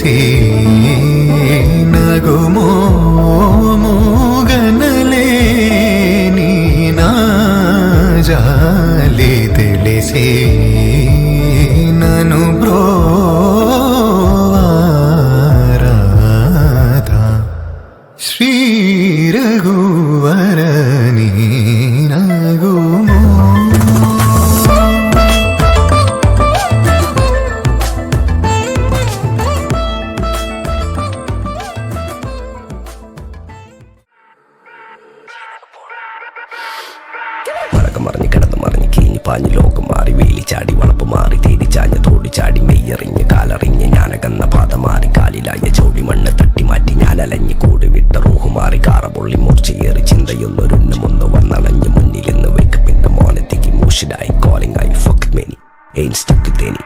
తెలిసి నగుమో మూగనలేని నా జాలి తెలిసి నను బ్రోవారాధా శ్రీ రఘువరని నగుమో. മറഞ്ഞ് കിടന്ന് മറിഞ്ഞ് കീഞ്ഞ് പാഞ്ഞ് ലോകം മാറി വേലി ചാടി വളപ്പ് മാറി തേടി ചാഞ്ഞ തോടി ചാടി മെയ്യറിഞ്ഞ് കാലറിഞ്ഞ് ഞാനകന്ന പാത മാറി കാലിലായ ചോടി മണ്ണ് തട്ടി മാറ്റി ഞാൻ അലഞ്ഞ് കൂടി വിട്ട റൂഹ് മാറി കാറ പൊള്ളി മൂർച്ചയേറി ചിന്തയൊന്നൊരുണ്ണമൊന്ന് വന്നണഞ്ഞ് മുന്നിലെന്ന് വെക്കപ്പിന്റെ മോനത്തേക്ക് മൂഷിലായി കോളിംഗ് ആയി ഫക്ക് മെനി എയിൻ സ്റ്റക്ക് തേനി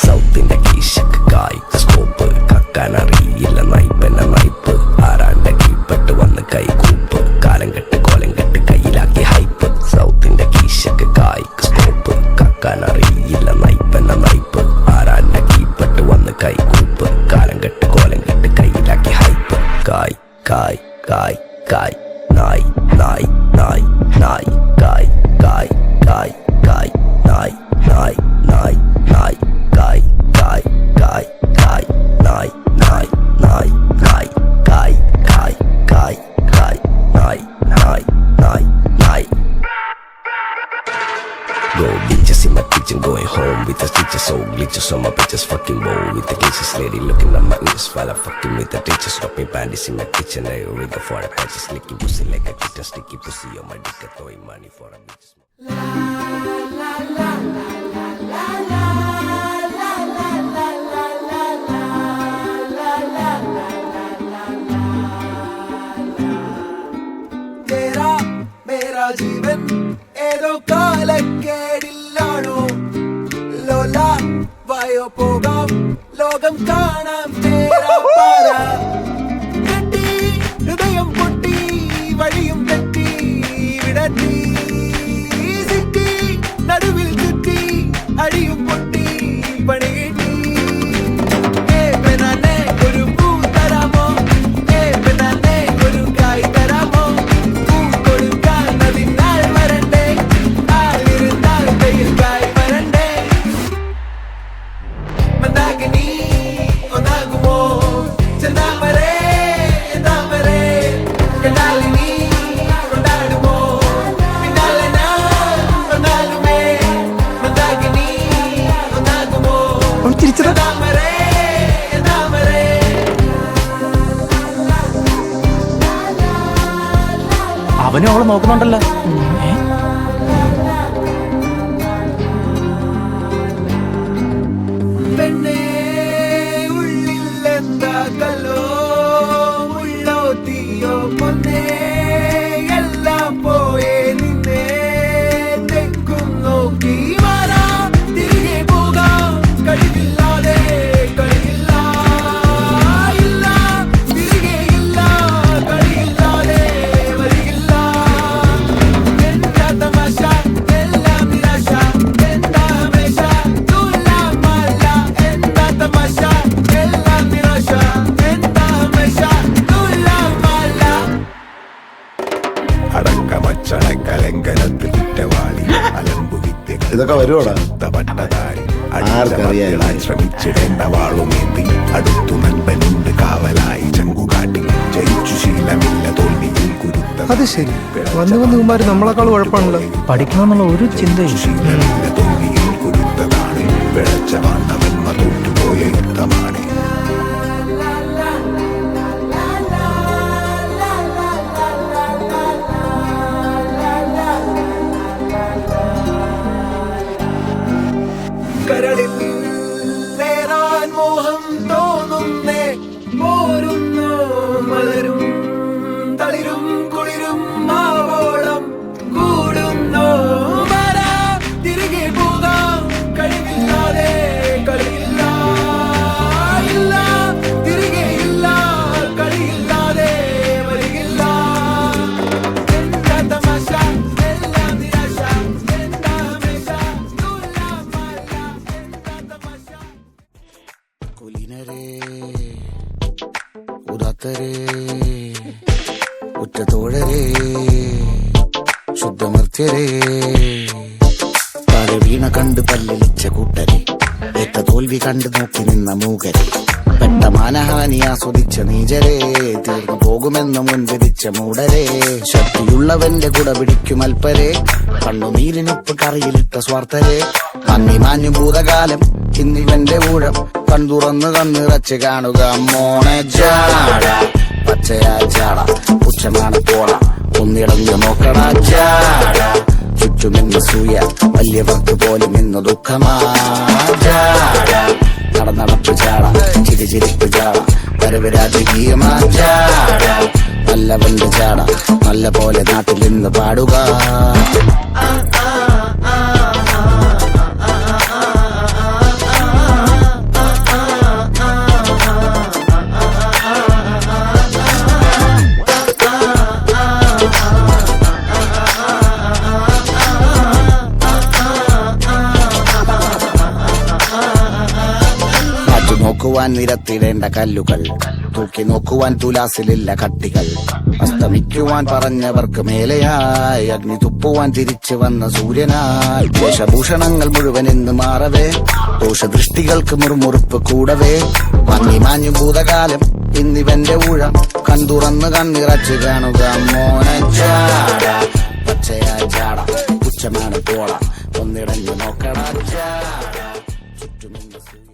സൗത്തിന്റെ കീശക്ക് കായ്ക്ക് സ്കോപ്പ് കക്കാനറിയില്ല നയിപ്പെന്ന നയിപ്പ് ആരാന്റെ കീപ്പെട്ട് വന്ന് കൈകൂപ്പ് കാലം കെട്ട് കോലം കെട്ട് കയ്യിലാക്കി ഹൈപ്പ് സൗത്തിന്റെ കീശക്ക് കായ്ക്ക് സ്കോപ്പ് കക്കാനറിയില്ല നയിപ്പെന്ന നയിപ്പ് ആരാന്റെ കീപ്പെട്ട് വന്ന് കൈകൂപ്പ് കാലം കെട്ട് കോലം കെട്ട് കയ്യിലാക്കി ഹൈപ്പ് കായ് കായ് കായ് കായ് നായ് നായ് നായ് നായ് കായ് കായ് കായ് കായ് നായ് നായ് നായ് നായ് കായ് കായ് കായ് കായ് നായ് നായ് നായ് നായ് കായ് കായ് കായ് കായ് നായ് നായ് നായ് നായ്. Go bitches in my kitchen, going home with the stitches, so glitches on my bitches, fucking bow with the glitches, lady looking at my ears while I'm fucking with the teachers, dropping panties in my kitchen, I rig for the patches, licking pussy like a kitten, sticky pussy on my dick, throwing money for a bitch. तेरा मेरा जीवन ഏതോ കാലക്കേടില്ലാണോ ലോല വായോ പോകാം ലോകം കാണാം തേരാ പാര കെട്ടി ഹൃദയം പൊട്ടി വഴിയും തെറ്റി വിടത്തി സിറ്റി നടുവിൽ ചുറ്റി അടിയും പൊട്ടി പണി കിട്ടി പെനാനെ ഒരു പൂ തരാമോ പെനാനെ ഒരു കായ് തരാമോ പൂ കൊടുക്കാൻ അതിനാൽ വരണ്ടേ ആളിരുന്നാൽ വെയിൽ കായ് വരണ്ടേ മന്ദാകിനി ഒന്നാകുമോ ചെന്താമരേ എന്താമരേ കണ്ടാലിനി കൊണ്ടാടുമോ പിന്നാലെ ഞാൻ വന്നാലുമേ മന്ദാകിനി ഒന്നാകുമോ ചെന്താമരേ എന്താമരേ. അവനും അവളെ നോക്കുന്നുണ്ടല്ലോ. പെണ്ണേ ഉള്ളിൽ എന്താ കല്ലോ ഉള്ളോ തീയോ പൊന്നേ എല്ലാം പോയേ നിന്നെ തെക്കും നോക്കി മാറാ തിരികെ പോകാം കഴിവില്ലാതെ കഴിയില്ല ഇല്ല തിരികെ ഇല്ല കഴിയില്ലാതെ വരികില്ല എന്താ തമാശ എല്ലാം നിരാശ എന്താ ഹമേശ തുലാമല്ല എന്താ തമാശ എല്ലാം നിരാശ എന്താ ഹമേശ തുലാമല്ല. അടക്കമച്ചടക്കലങ്കനത്ത് കുറ്റവാളി അലമ്പു ഇതൊക്കെ വരുവോടാ? ആർക്കറിയാൻ ശ്രമിച്ചിടേണ്ട വാളുമേന്തി അടുത്തു നൻപനുണ്ട് കാവലായി ചങ്കുകാട്ടി ജയിച്ചു ശീലമില്ല തോൽവിയിൽ കുരുത്ത. അത് ശരി, വന്ന് വന്നുമാര് നമ്മളെക്കാൾ കുഴപ്പമാണല്ലോ. പഠിക്കണമെന്നുള്ള ഒരു ചിന്തയും ശീലമില്ല തോൽവിയിൽ കുരുത്തതാണ് പിഴച്ച വാണ്ടവന്മ തോറ്റുപോയ യുദ്ധമാണ്. കരളിൽ നേരാൻ മോഹം തോന്നുന്നേ പോരുന്നു മലരും തളിരും കുളിരും മാവോളം കൂടുന്നു മാറാ തിരികെ പോകാം കഴിവില്ലാതെ കളിയില്ല ഇല്ല തിരികെ ഇല്ല കളിയില്ലാതെ വരികില്ല എന്താ തമാശ എല്ലാം നിരാശ എന്താ ഹമേശ തുലാമല്ല എന്താ തമാശ. കുലിനരേ കൂട്ടരേ ഉറ്റതോഴരേ ശുദ്ധമർത്യരേ താഴെ വീണ കണ്ട് പല്ലിളിച്ച കൂട്ടരെ ഏറ്റ തോൽവി കണ്ട് നോക്കി നിന്ന മൂകരെ പെട്ട മാനഹാനി ആസ്വദിച്ച നീചരെ തീർന്നു പോകുമെന്ന് മുൻവിധിച്ച മൂടരെ ശക്തിയുള്ളവന്റെ കുട പിടിക്കും അൽപ്പരെ കണ്ണുനീരിനൊപ്പ് കറിയിലിട്ട സ്വാർത്ഥരെ മങ്ങി മാഞ്ഞു ഭൂതകാലം ഇന്നിവന്റെ ഊഴം കൺതുറന്ന് കണ്ണിറച്ച് കാണുക മോണെ ജാട പച്ചയായ ചാട പുച്ഛമാണ് പോട ഒന്നിടഞ്ഞു നോക്കണ ചാട ചുറ്റുമിന്ന് സൂയ വലിയവർക്ക് പോലും ഇന്ന് ദുഃഖമാ ജാട നടപ്പ് ചാട ചിരിച്ചിരിപ്പ് ചാട വരവ് രാജകീയമാ ചാട നല്ലവന്റെ ചാട നല്ല പോലെ നാട്ടിൽ ഇന്ന് പാടുക നോക്കുവാൻ നിരത്തിടേണ്ട കല്ലുകൾ തൂക്കി നോക്കുവാൻ തുലാസിലില്ല കട്ടികൾ അസ്തമിക്കുവാൻ പറഞ്ഞവർക്ക് മേലെയായി അഗ്നി തുപ്പുവാൻ തിരിച്ചു വന്ന സൂര്യനായി വേഷഭൂഷണങ്ങൾ മുഴുവൻ ഇന്ന് മാറവേ ദോഷദൃഷ്ടികൾക്ക് മുറുമുറുപ്പ് കൂടവേ മങ്ങി മാഞ്ഞു ഭൂതകാലം ഇന്നിവന്റെ ഊഴം കൺതുറന്ന് കണ്ണിറച്ച് കാണുക മോനെ ചാട പച്ചയായ ചാട പുച്ഛമാണ് പോട ഒന്നിടഞ്ഞു നോക്കണ ചാട ചുറ്റുമിന്ന് സൂര്യ